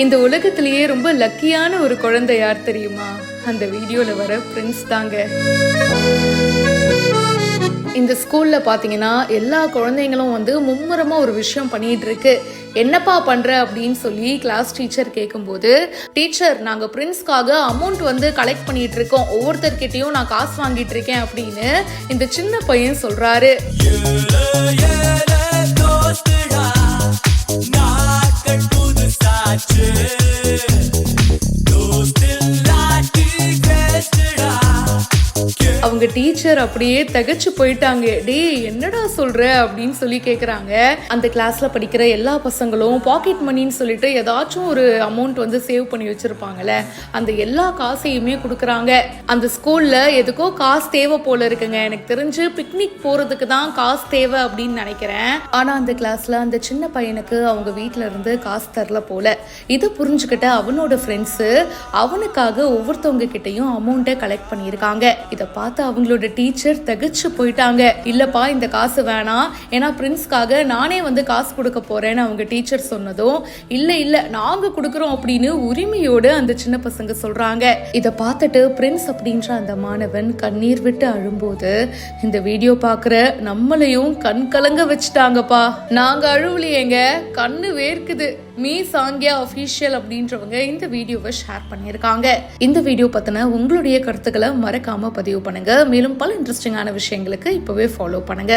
இந்த உலகத்திலேயே ரொம்ப லக்கியான ஒரு குழந்தை யார் தெரியுமா? அந்த வீடியோல வர பிரின்ஸ் தாங்க. இந்த ஸ்கூல்ல பாத்தீங்கன்னா எல்லா குழந்தைங்களும் மும்முரமா ஒரு விஷயம் பண்ணிட்டு இருக்கு. என்னப்பா பண்ற அப்படின்னு சொல்லி கிளாஸ் டீச்சர் கேட்கும்போது, டீச்சர் நாங்க பிரின்ஸ்க்காக அமௌண்ட் கலெக்ட் பண்ணிட்டு இருக்கோம், ஒவ்வொருத்தர்கிட்டயும் நான் காசு வாங்கிட்டு இருக்கேன் அப்படின்னு இந்த சின்ன பையன் சொல்றாரு. அவங்க டீச்சர் அப்படியே தகச்சு போயிட்டாங்க. டே என்னடா சொல்ற அப்படின்னு சொல்லி கேக்குறாங்க. அந்த கிளாஸ்ல படிக்கிற எல்லா பசங்களும் பாக்கெட் மணின்னு சொல்லிட்டு ஏதாச்சும் ஒரு அமௌண்ட் சேவ் பண்ணி வச்சிருப்பாங்கல்ல, அந்த எல்லா காசையுமே கொடுக்குறாங்க. அந்த ஸ்கூல்ல எதுக்கோ காசு தேவை போல இருக்குங்க. எனக்கு தெரிஞ்சு பிக்னிக் போறதுக்கு தான் காசு தேவை அப்படின்னு நினைக்கிறேன். ஆனா அந்த கிளாஸ்ல அந்த சின்ன பையனுக்கு அவங்க வீட்டுல இருந்து காசு தரல போல. இதை புரிஞ்சுக்கிட்ட அவனோட ஃப்ரெண்ட்ஸ் அவனுக்காக ஒவ்வொருத்தவங்க கிட்டையும் அமௌண்ட்டை கலெக்ட் பண்ணியிருக்காங்க. இதை பார்த்து அவங்களோட டீச்சர் தகச்சு போயிட்டாங்க. இல்லப்பா இந்த காசு வேணாம், ஏன்னா பிரின்ஸ்க்காக நானே காசு கொடுக்க போறேன்னு அவங்க டீச்சர் சொன்னதும், இல்ல நாங்க கொடுக்கறோம் அப்படின்னு உரிமையோடு அந்த சின்ன பசங்க சொல்றாங்க. இதை பார்த்துட்டு பிரின்ஸ் அப்படின்ற அந்த மாணவன் கண்ணீர் விட்டு அழும்போது இந்த வீடியோ பாக்குற நம்மளையும் கண் கலங்க வச்சுட்டாங்கப்பா. நாங்க அழுவலையேங்க, கண்ணு வேர்க்குது. மீ சாங்கியா அஃபீஷியல் அப்படின்றவங்க இந்த வீடியோவை ஷேர் பண்ணியிருக்காங்க. இந்த வீடியோ பத்தின உங்களுடைய கருத்துக்களை மறக்காம பதிவு பண்ணுங்க. மேலும் பல இன்ட்ரெஸ்டிங்கான விஷயங்களுக்கு இப்பவே ஃபாலோ பண்ணுங்க.